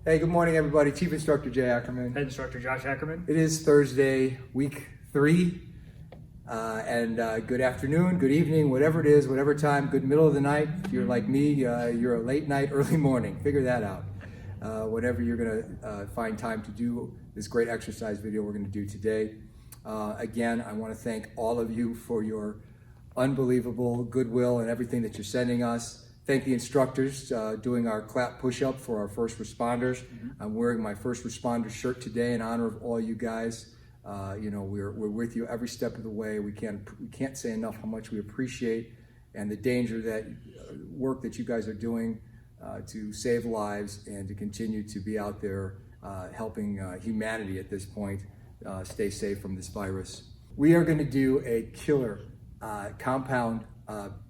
Hey, good morning, everybody. Chief Instructor Jay Ackerman. Head Instructor Josh Ackerman. It is Thursday, week 3, and good afternoon, good evening, whatever it is, whatever time, good middle of the night. If you're like me, you're a late night, early morning. Figure that out. Whatever you're gonna find time to do this great exercise video we're gonna do today. Again, I wanna thank all of you for your unbelievable goodwill and everything that you're sending us. Thank the instructors doing our clap push-up for our first responders. I'm wearing my first responder shirt today in honor of all you guys. You know, we're with you every step of the way. We can't say enough how much we appreciate and the danger that work that you guys are doing to save lives and to continue to be out there helping humanity at this point stay safe from this virus. We are going to do a killer compound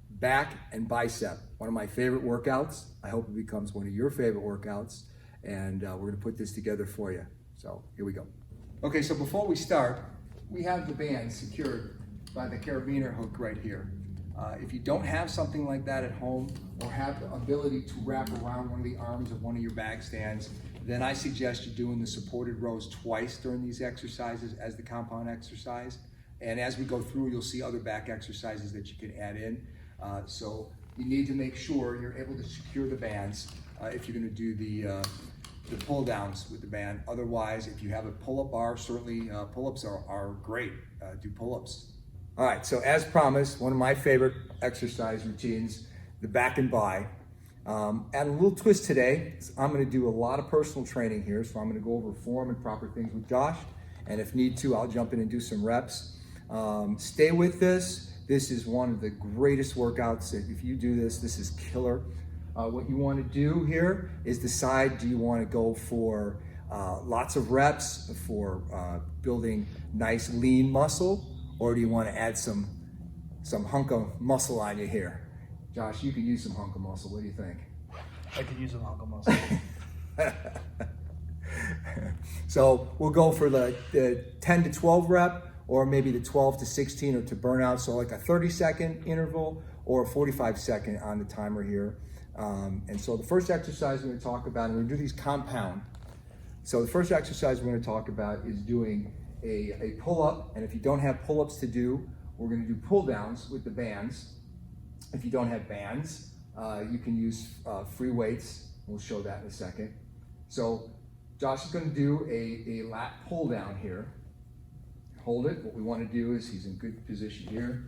back and bicep, one of my favorite workouts. I hope it becomes one of your favorite workouts, and we're gonna put this together for you. So here we go. Okay, so before we start, we have the band secured by the carabiner hook right here. If you don't have something like that at home or have the ability to wrap around one of the arms of one of your bag stands, then I suggest you doing the supported rows twice during these exercises as the compound exercise. And as we go through, you'll see other back exercises that you can add in. So you need to make sure you're able to secure the bands if you're going to do the pull downs with the band. Otherwise, if you have a pull-up bar, certainly pull-ups are great. Do pull-ups. All right, so as promised, one of my favorite exercise routines, the back and bi. Add a little twist today. I'm going to do a lot of personal training here, so I'm going to go over form and proper things with Josh. And if need to, I'll jump in and do some reps. Stay with this. This is one of the greatest workouts. If you do this, this is killer. What you want to do here is decide, do you want to go for lots of reps for building nice lean muscle, or do you want to add some hunk of muscle on you here? Josh, you could use some hunk of muscle. What do you think? I could use some hunk of muscle. So we'll go for the 10 to 12 rep, or maybe the 12 to 16 or to burnout. So like a 30-second interval or a 45-second on the timer here. And so the first exercise we're going to talk about, and we're going to do these compound. So the first exercise we're going to talk about is doing a pull-up. And if you don't have pull-ups to do, we're going to do pull-downs with the bands. If you don't have bands, you can use free weights. We'll show that in a second. So Josh is going to do a lat pull-down here. Hold it. What we want to do is, he's in good position here.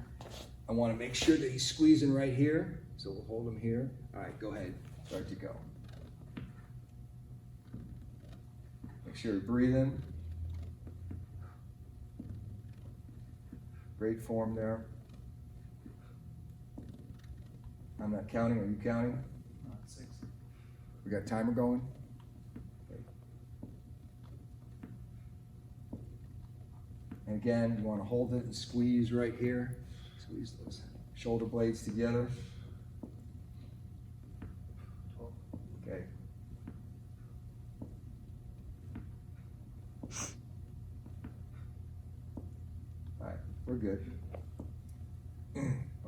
I want to make sure that he's squeezing right here. So we'll hold him here. All right, go ahead. Start to go. Make sure you're breathing. Great form there. I'm not counting. Are you counting? 6. We got timer going. And again, you want to hold it and squeeze right here. Squeeze those shoulder blades together. Okay. All right, we're good.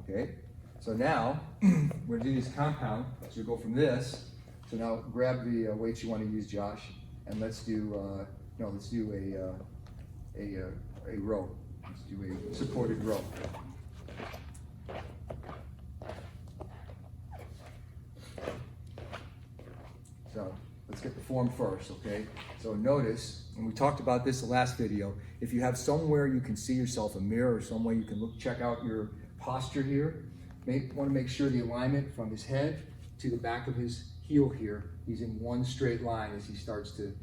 Okay, so now we're going to do this compound. So we go from this. So now grab the weights you want to use, Josh, and let's do a row. Let's do a supported row. So let's get the form first, okay? So notice, and we talked about this the last video, if you have somewhere you can see yourself, a mirror or somewhere you can check out your posture here, want to make sure the alignment from his head to the back of his heel here, he's in one straight line as he starts to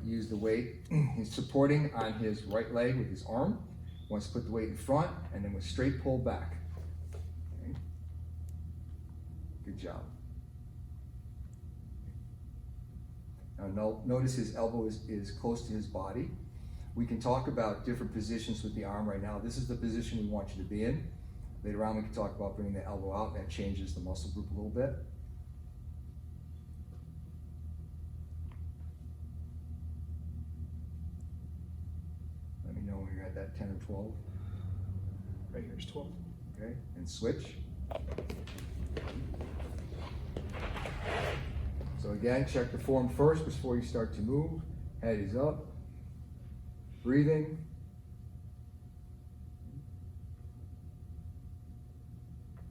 use the weight. He's supporting on his right leg with his arm. Wants to put the weight in front and then with straight pull back. Okay. Good job. Now notice his elbow is close to his body. We can talk about different positions with the arm right now. This is the position we want you to be in. Later on we can talk about bringing the elbow out. That changes the muscle group a little bit. When you're at that 10 or 12. Right here's 12. Okay, and switch. So again, check the form first before you start to move. Head is up, breathing.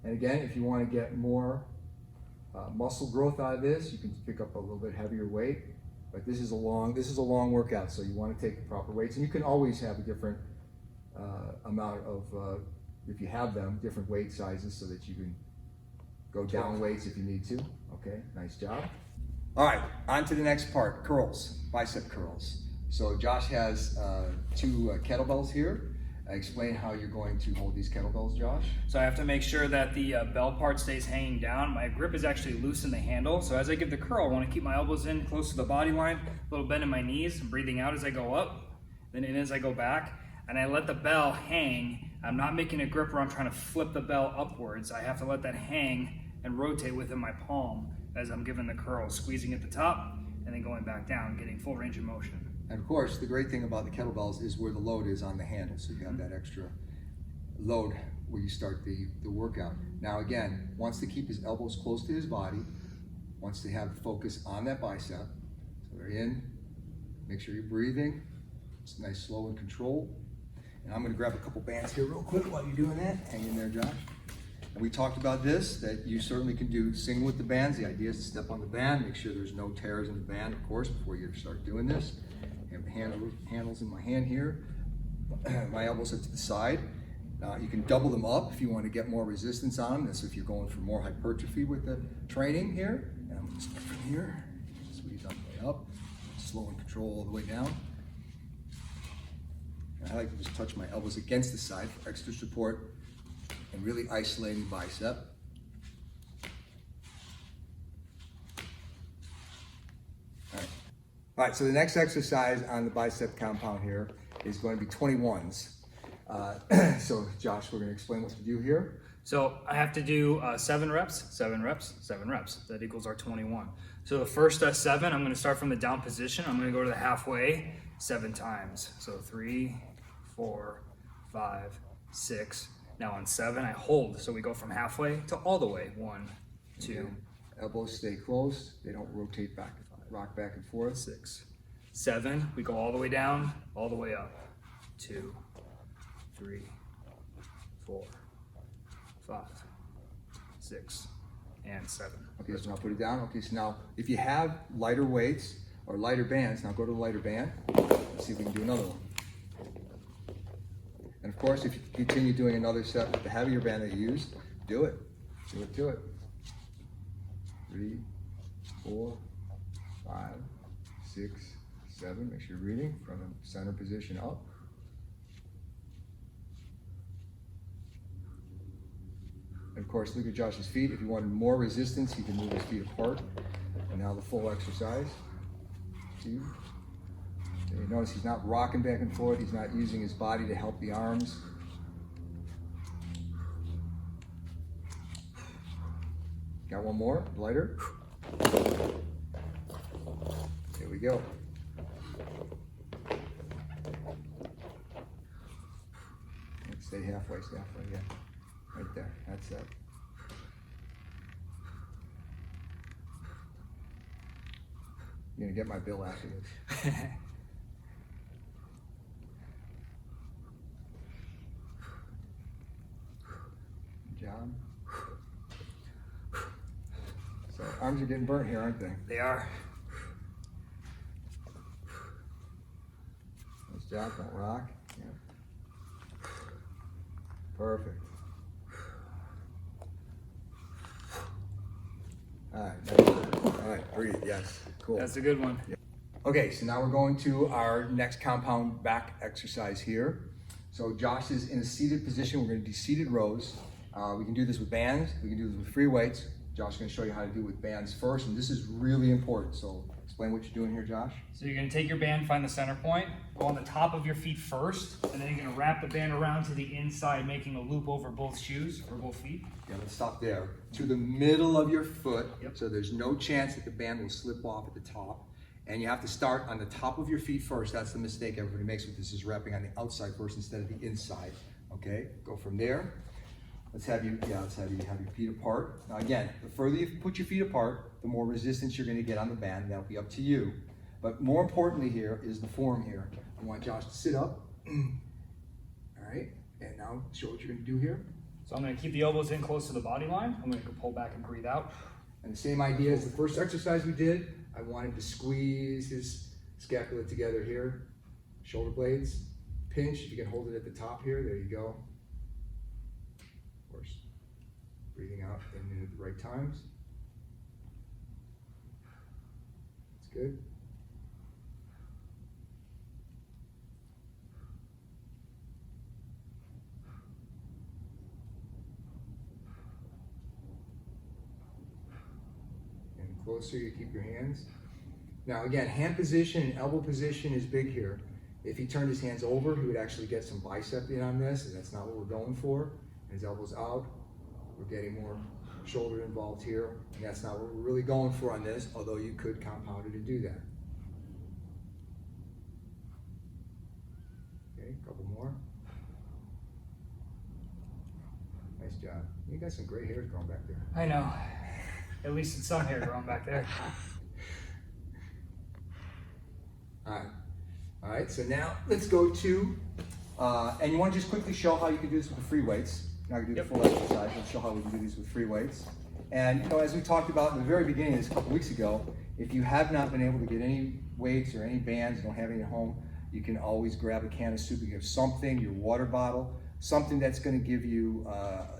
And again, if you want to get more muscle growth out of this, you can pick up a little bit heavier weight. But this is a long workout, so you want to take the proper weights. And you can always have a different amount of, if you have them, different weight sizes so that you can go down weights if you need to. Okay, nice job. All right, on to the next part, curls, bicep curls. So Josh has 2 kettlebells here. Explain how you're going to hold these kettlebells, Josh. So I have to make sure that the bell part stays hanging down. My grip is actually loose in the handle. So as I give the curl, I want to keep my elbows in close to the body line, a little bend in my knees, breathing out as I go up, then in as I go back. And I let the bell hang. I'm not making a grip where I'm trying to flip the bell upwards. I have to let that hang and rotate within my palm as I'm giving the curl, squeezing at the top and then going back down, getting full range of motion. And of course, the great thing about the kettlebells is where the load is on the handle. So you have that extra load where you start the workout. Now again, wants to keep his elbows close to his body, wants to have focus on that bicep. So they're in, make sure you're breathing. It's nice, slow and controlled. And I'm gonna grab a couple bands here real quick while you're doing that. Hang in there, Josh. And we talked about this, that you certainly can do single with the bands. The idea is to step on the band, make sure there's no tears in the band, of course, before you start doing this. I have the handles in my hand here. My elbows are to the side. You can double them up if you want to get more resistance on them. That's if you're going for more hypertrophy with the training here. And I'm going to start from here, squeeze all the way up, slow and control all the way down. And I like to just touch my elbows against the side for extra support and really isolating the bicep. All right, so the next exercise on the bicep compound here is going to be 21s. So Josh, we're going to explain what to do here. So I have to do 7 reps, 7 reps, 7 reps. That equals our 21. So the first 7, I'm going to start from the down position. I'm going to go to the halfway 7 times. So 3, 4, 5, 6. Now on 7, I hold. So we go from halfway to all the way. 1, 2. Okay. Elbows stay close. They don't rotate back, rock back and forth. 6, 7. We go all the way down, all the way up. 2, 3, 4, 5, 6, and 7. Okay, so now put it down. Okay, so now if you have lighter weights or lighter bands, now go to the lighter band. Let's see if we can do another one. And of course, if you continue doing another set with the heavier band that you used, do it. Do it. 3, 4, 5, 6, 7. Make sure you're breathing from the center position up. And of course, look at Josh's feet. If you wanted more resistance, he can move his feet apart. And now the full exercise. 2. So you notice he's not rocking back and forth. He's not using his body to help the arms. Got one more, lighter. Here we go. Stay halfway, yeah. Right there, that's it. You're gonna get my bill after this. Good job. So arms are getting burnt here, aren't they? They are. Nice job, don't rock. Yeah. Perfect. All right, that's good. All right, breathe, yes, cool. That's a good one. Yeah. Okay, so now we're going to our next compound back exercise here. So Josh is in a seated position. We're gonna do seated rows. We can do this with bands. We can do this with free weights. Josh is gonna show you how to do it with bands first, and this is really important. So explain what you're doing here, Josh. So you're gonna take your band, find the center point, go on the top of your feet first, and then you're gonna wrap the band around to the inside, making a loop over both shoes or both feet. Yeah, let's stop there. To the middle of your foot, Yep. So there's no chance that the band will slip off at the top. And you have to start on the top of your feet first. That's the mistake everybody makes with this, is wrapping on the outside first instead of the inside. Okay, go from there. let's have you have your feet apart. Now again, the further you put your feet apart, the more resistance you're gonna get on the band. That'll be up to you. But more importantly here is the form here. I want Josh to sit up. All right, and now show what you're gonna do here. So I'm gonna keep the elbows in close to the body line. I'm gonna pull back and breathe out. And the same idea as the first exercise we did. I wanted to squeeze his scapula together here. Shoulder blades, pinch. If you can hold it at the top here, there you go. Of course, breathing out in at the right times. That's good. Closer, you keep your hands. Now again, hand position and elbow position is big here. If he turned his hands over, he would actually get some bicep in on this, and that's not what we're going for. His elbows out, we're getting more shoulder involved here, and that's not what we're really going for on this, although you could compound it and do that. Okay, a couple more. Nice job. You got some gray hairs growing back there. I know. At least it's some hair growing back there. All right, so now let's go to, and you want to just quickly show how you can do this with the free weights. You're not going to do the full exercise, let's show how we can do these with free weights. And you know, as we talked about in the very beginning of this a couple weeks ago, if you have not been able to get any weights or any bands, you don't have any at home, you can always grab a can of soup. You have something, your water bottle, something that's going to give you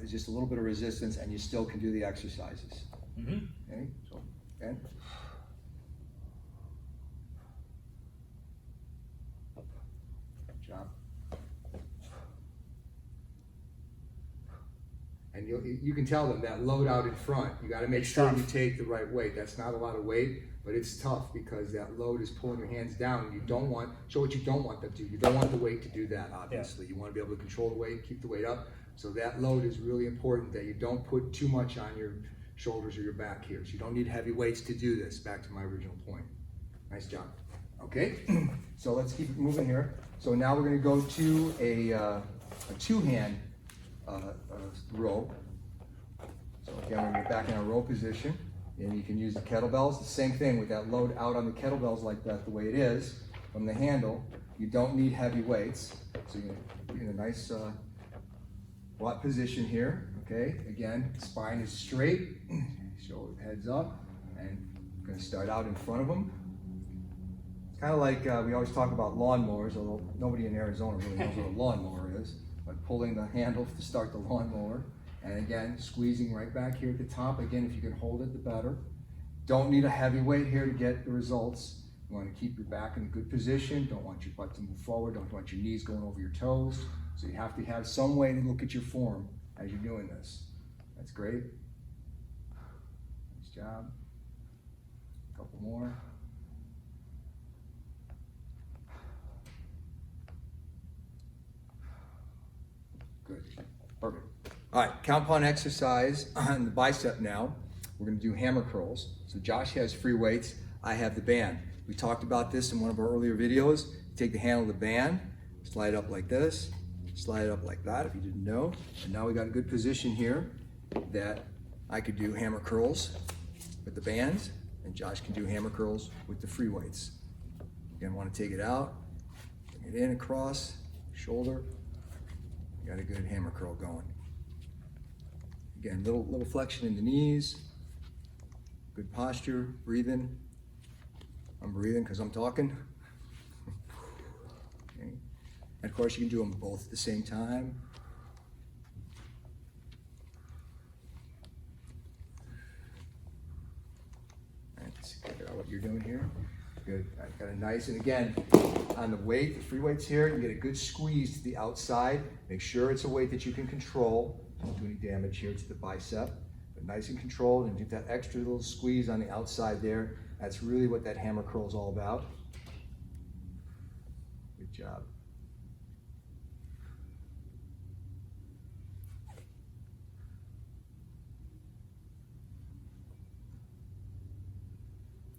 just a little bit of resistance, and you still can do the exercises. Okay, so again. Good job. And you can tell them that load out in front, you got to make sure you take the right weight. That's not a lot of weight, but it's tough because that load is pulling your hands down, and you don't want, show what you don't want them to do. You don't want the weight to do that, obviously. You want to be able to control the weight, keep the weight up. So that load is really important, that you don't put too much on your shoulders or your back here. So you don't need heavy weights to do this, back to my original point. Nice job. Okay, so let's keep it moving here. So now we're gonna go to a two-hand row. So again, we're gonna get back in our row position, and you can use the kettlebells. The same thing with that load out on the kettlebells like that, the way it is, from the handle. You don't need heavy weights. So you're gonna be in a nice squat position here. Okay, again, spine is straight, shoulder heads up, and I'm going to start out in front of them. It's kind of like we always talk about lawnmowers, although nobody in Arizona really knows what a lawnmower is, but pulling the handle to start the lawnmower, and again, squeezing right back here at the top. Again, if you can hold it, the better. Don't need a heavy weight here to get the results. You want to keep your back in a good position, don't want your butt to move forward, don't want your knees going over your toes, so you have to have some way to look at your form as you're doing this. That's great. Nice job. A couple more. Good. Perfect. All right, compound exercise on the bicep now. We're going to do hammer curls. So Josh has free weights. I have the band. We talked about this in one of our earlier videos. Take the handle of the band, slide it up like this, slide it up like that if you didn't know. And now we got a good position here that I could do hammer curls with the bands, and Josh can do hammer curls with the free weights. Again, want to take it out, bring it in across, shoulder. You got a good hammer curl going. Again, little flexion in the knees, good posture, breathing. I'm breathing because I'm talking. Okay. And of course, you can do them both at the same time. Let's figure out what you're doing here. Good. I've got a nice, and again, on the weight, the free weights here, you get a good squeeze to the outside. Make sure it's a weight that you can control. Don't do any damage here to the bicep, but nice and controlled, and get that extra little squeeze on the outside there. That's really what that hammer curl is all about. Good job.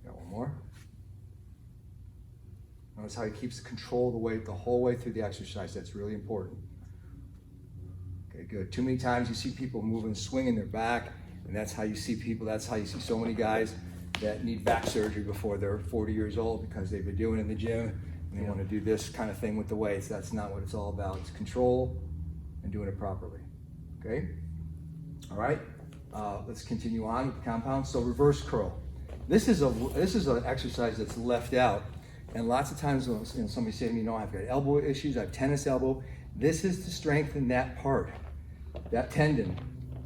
Got one more. Notice how he keeps control of the weight the whole way through the exercise. That's really important. Okay, good. Too many times you see people moving, swinging their back, and that's how you see people, that's how you see so many guys that need back surgery before they're 40 years old because they've been doing it in the gym and they want to do this kind of thing with the weights. That's not what it's all about. It's control and doing it properly. Okay? All right, let's continue on with the compound. So reverse curl. This is an exercise that's left out, and lots of times when somebody say to me, "No, I've got elbow issues. I have tennis elbow." This is to strengthen that part, that tendon.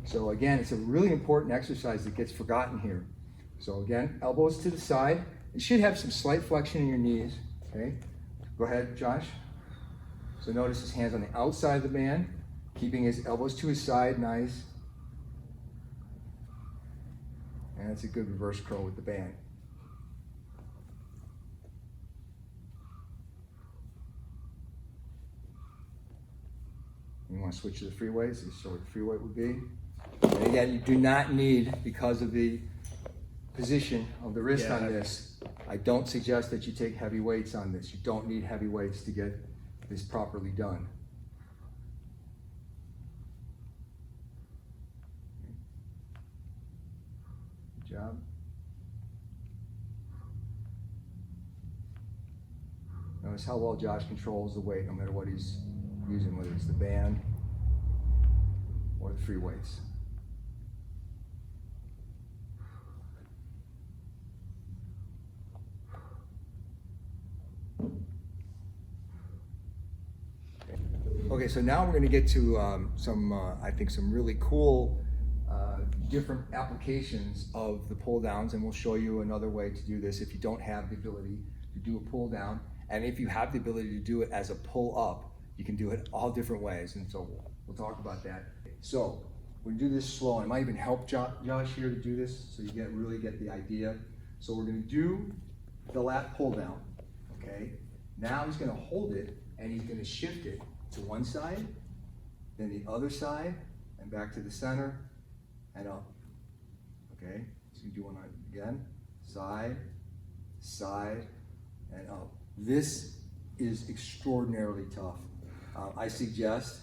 So again, it's a really important exercise that gets forgotten here. So again, elbows to the side. You should have some slight flexion in your knees. Okay, go ahead, Josh. So notice his hands on the outside of the band, keeping his elbows to his side, nice. And that's a good reverse curl with the band. You want to switch to the free weights, this is what the free weight would be. And again, you do not need, because of the position of the wrist on this, I don't suggest that you take heavy weights on this. You don't need heavy weights to get this properly done. Good job. Notice how well Josh controls the weight, no matter what he's using, whether it's the band or the free weights. Okay, so now we're going to get to I think some really cool different applications of the pull downs, and we'll show you another way to do this if you don't have the ability to do a pull down. And if you have the ability to do it as a pull up, you can do it all different ways, and so we'll talk about that. So we'll do this slow. I might even help Josh here to do this so you really get the idea. So we're going to do the lat pull down, okay? Now he's going to hold it and he's going to shift it to one side, then the other side, and back to the center, and up, okay? So you do one again, side, side, and up. This is extraordinarily tough. I suggest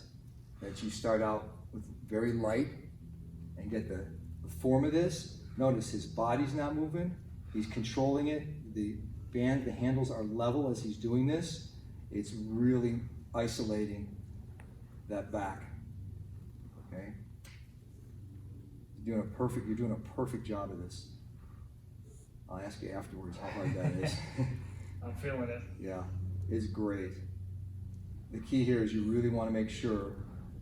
that you start out with very light and get the form of this. Notice his body's not moving, he's controlling it. The band, the handles are level as he's doing this. It's really isolating that back, okay? You're doing a perfect job of this. I'll ask you afterwards how hard that is. I'm feeling it. Yeah, it's great. The key here is you really want to make sure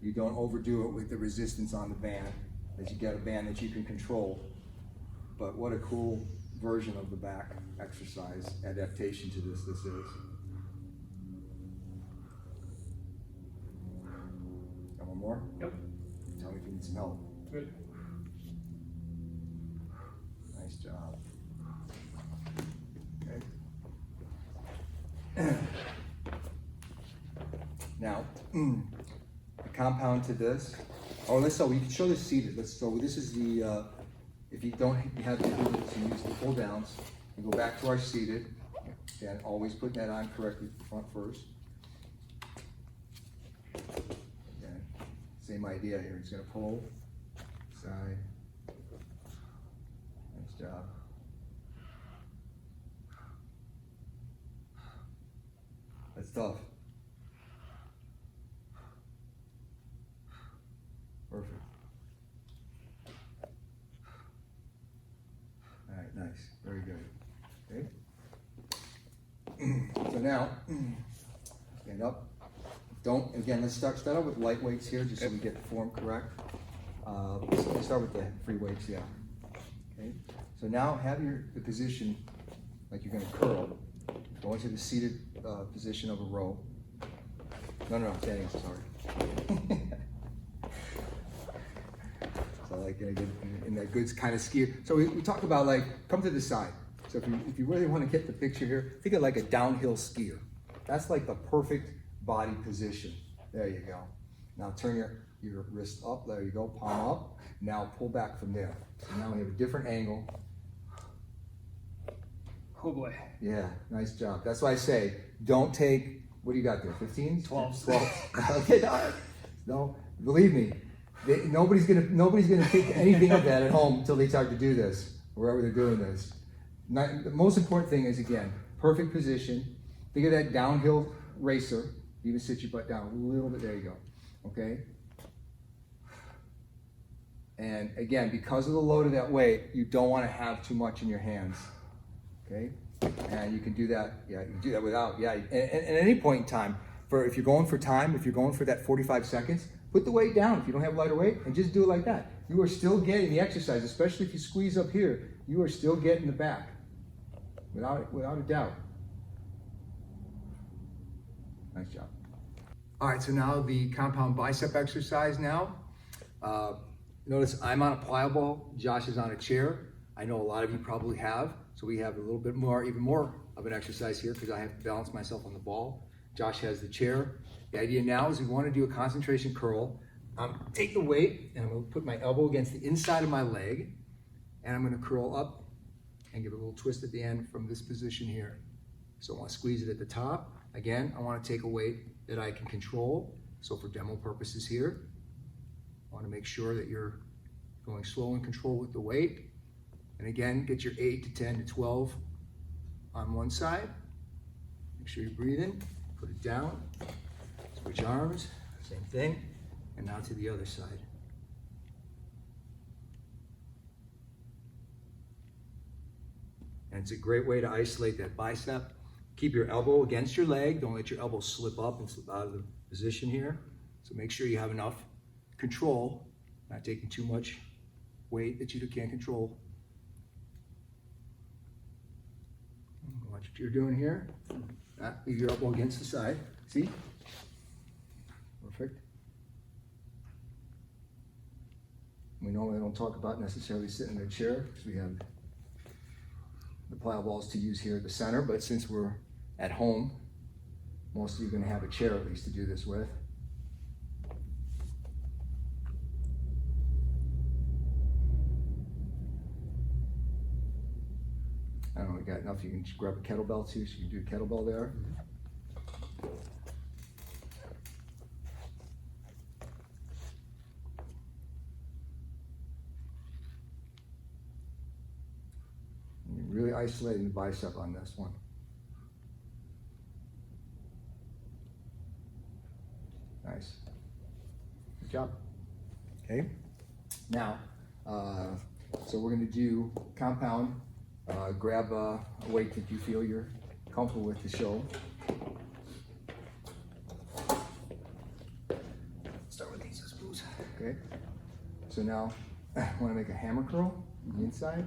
you don't overdo it with the resistance on the band, that you get a band that you can control. But what a cool version of the back exercise adaptation to this is. Got one more? Yep. Tell me if you need some help. Good. Nice job. Okay. Now, the compound to this. Oh, we can show this seated. So this is the, if you don't have the ability to use the pull downs, we go back to our seated. Again, always put that on correctly front first. Again, same idea here. It's going to pull, side. Nice job. That's tough. Perfect. All right, nice, very good. Okay. So now, stand up. Let's start out with light weights here, just so we get the form correct. Let's start with the free weights, yeah. Okay. So now have the position like you're going to curl. Go into the seated position of a row. No, standing, sorry. So like in that good kind of skier. So we talk about like, come to the side. So if you really want to get the picture here, think of like a downhill skier. That's like the perfect body position. There you go. Now turn your wrist up, there you go, palm up. Now pull back from there. So now we have a different angle. Oh boy. Yeah, nice job. That's why I say, don't take, what do you got there, 15? 12. 12. Okay, no, believe me, Nobody's gonna pick anything of that at home until they start to do this, wherever they're doing this. The most important thing is, again, perfect position. Think of that downhill racer. Even sit your butt down a little bit. There you go. Okay. And again, because of the load of that weight, you don't want to have too much in your hands. Okay. And you can do that. Yeah, you can do that without. Yeah. And at any point in time, if you're going for time, if you're going for that 45 seconds, put the weight down if you don't have lighter weight, and just do it like that. You are still getting the exercise, especially if you squeeze up here. You are still getting the back, without a doubt. Nice job. All right, so now the compound bicep exercise now. Notice I'm on a plyo ball, Josh is on a chair. I know a lot of you probably have, so we have a little bit more, even more of an exercise here because I have to balance myself on the ball. Josh has the chair. The idea now is we want to do a concentration curl. Take the weight and I'm going to put my elbow against the inside of my leg and I'm going to curl up and give it a little twist at the end from this position here. So I want to squeeze it at the top. Again, I want to take a weight that I can control. So for demo purposes here, I want to make sure that you're going slow and control with the weight. And again, get your 8 to 10 to 12 on one side. Make sure you're breathing. Put it down. Switch arms. Same thing. And now to the other side. And it's a great way to isolate that bicep. Keep your elbow against your leg. Don't let your elbow slip up and slip out of the position here. So make sure you have enough control, not taking too much weight that you can't control. Watch what you're doing here. Leave your elbow against the side. See? Perfect. We normally don't talk about necessarily sitting in a chair because we have the plyo balls to use here at the center, but since we're at home, most of you are going to have a chair at least to do this with. I don't know, we got enough. You can grab a kettlebell too, so you can do a kettlebell there. And you're really isolating the bicep on this one. Nice. Good job. Okay. Now, so we're going to do compound. Grab a weight that you feel you're comfortable with to show. Start with these screws. Okay. So now I want to make a hammer curl from the inside,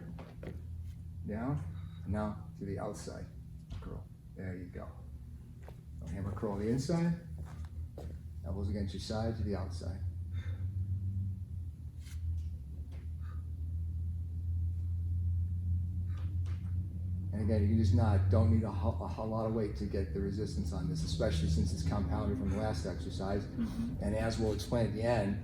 down, and now to the outside curl. There you go. So hammer curl on the inside, elbows against your side to the outside. And again, you can just don't need a lot of weight to get the resistance on this, especially since it's compounded from the last exercise. And as we'll explain at the end,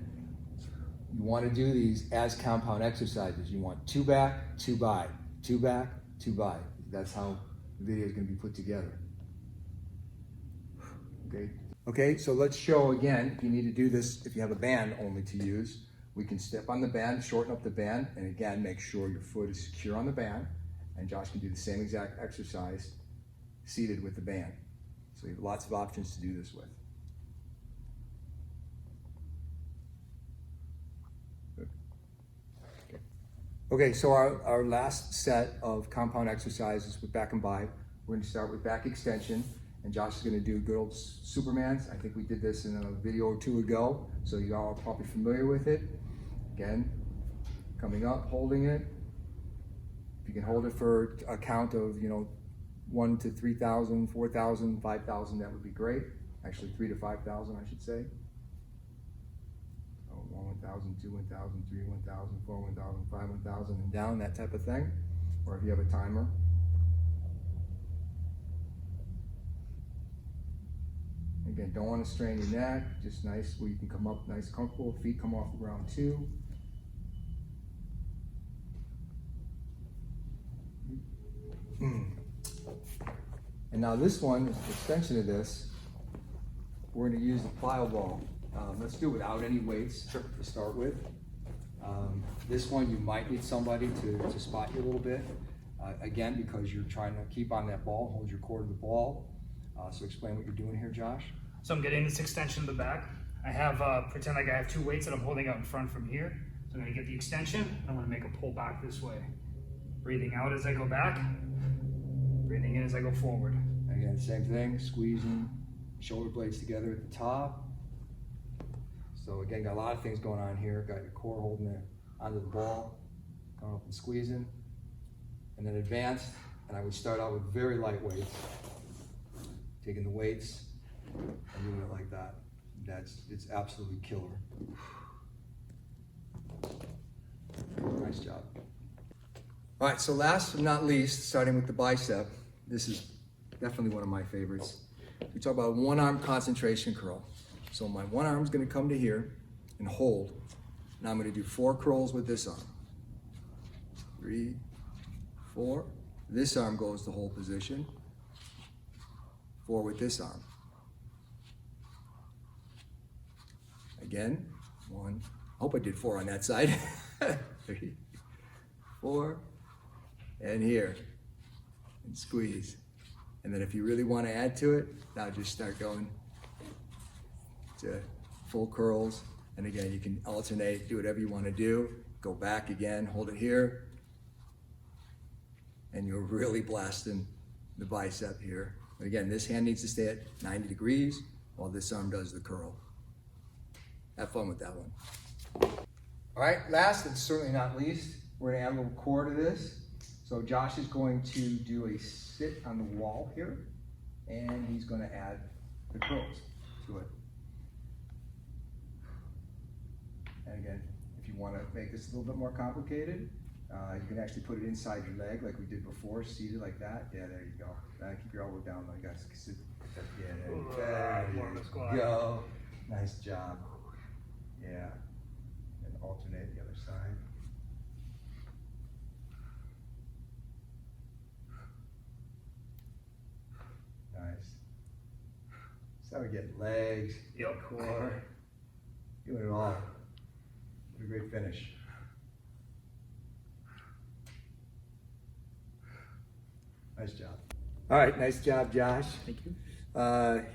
you want to do these as compound exercises. You want 2 back, 2 by, 2 back, 2 by. That's how the video is going to be put together. Okay. Okay, so let's show again, if you need to do this, if you have a band only to use, we can step on the band, shorten up the band, and again, make sure your foot is secure on the band. And Josh can do the same exact exercise seated with the band. So you have lots of options to do this with. Good. Okay, so our last set of compound exercises with back and bi, we're going to start with back extension. And Josh is going to do good old Supermans. I think we did this in a video or two ago, so you all are probably familiar with it. Again, coming up, holding it. If you can hold it for a count of, 1 to 3,000, 4,000, 5,000, that would be great. Actually, 3 to 5,000, I should say. So 1, 1,000, 2, 1,000, 3, 1,000, 4, 1,000, 5, 1,000, and down, that type of thing. Or if you have a timer. Again, don't want to strain your neck. Just nice where you can come up nice, comfortable. Feet come off the ground too. And now this one is an extension of this. We're going to use the plyo ball Let's do it without any weights to start with. This one you might need somebody to spot you a little bit. Again, because you're trying to keep on that ball, hold your core to the ball. So explain what you're doing here, Josh. So I'm getting this extension in the back. I have, pretend like I have two weights that I'm holding out in front from here. So I'm gonna get the extension, and I'm gonna make a pull back this way. Breathing out as I go back, breathing in as I go forward. Again, same thing, squeezing shoulder blades together at the top. So again, got a lot of things going on here. Got your core holding it onto the ball, going up and squeezing, and then advanced. And I would start out with very light weights, taking the weights and doing it like that. It's absolutely killer. Nice job. All right, so last but not least, starting with the bicep, this is definitely one of my favorites. We talk about one arm concentration curl. So my one arm is going to come to here and hold. Now I'm going to do 4 curls with this arm. 3, 4. This arm goes to hold position. 4 with this arm. Again, 1. I hope I did 4 on that side. 3, 4, and here, and squeeze. And then if you really want to add to it, now just start going to full curls. And again, you can alternate, do whatever you want to do. Go back again, hold it here. And you're really blasting the bicep here. But again, this hand needs to stay at 90 degrees while this arm does the curl. Have fun with that one. All right, last and certainly not least, we're gonna add a little core to this. So Josh is going to do a sit on the wall here, and he's gonna add the curls to it. And again, if you wanna make this a little bit more complicated, you can actually put it inside your leg like we did before, seated like that. Yeah, there you go. Keep your elbow down like that. Yeah, there you go. Nice job. Yeah. And alternate the other side. Nice. So we get legs, core, doing it all. What a great finish. Nice job. All right, nice job, Josh. Thank you.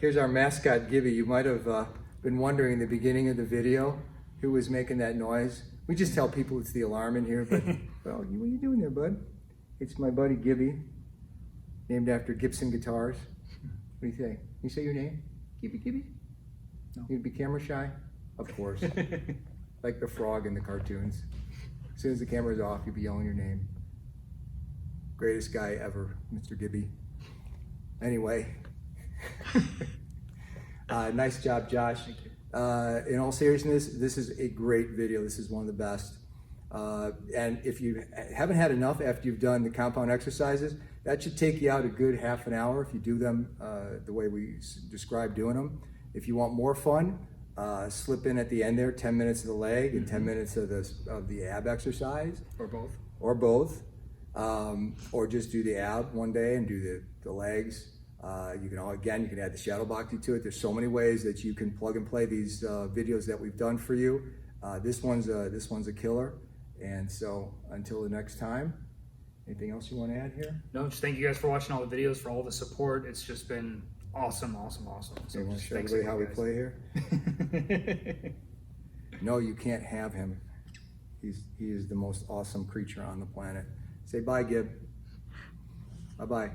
Here's our mascot, Gibby. You might have been wondering in the beginning of the video who was making that noise. We just tell people it's the alarm in here, but well, what are you doing there, bud? It's my buddy Gibby, named after Gibson guitars. What do you think? You say your name? Gibby? No. You'd be camera shy? Of course. Like the frog in the cartoons. As soon as the camera's off, you'd be yelling your name. Greatest guy ever, Mr. Gibby. Anyway. Nice job, Josh. Thank you. In all seriousness, this is a great video. This is one of the best. And if you haven't had enough after you've done the compound exercises, that should take you out a good half an hour if you do them the way we described doing them. If you want more fun, slip in at the end there 10 minutes of the leg and 10 minutes of the ab exercise. Or both. Or both. Or just do the ab one day and do the legs. You can add the shadow boxing to it. There's so many ways that you can plug and play these videos that we've done for you. This one's a killer. And so until the next time, anything else you want to add here? No, just thank you guys for watching all the videos, for all the support. It's just been awesome. So You want to show thanks everybody how we guys. play here? No, you can't have him. He is the most awesome creature on the planet. Say bye, Gib. Bye-bye.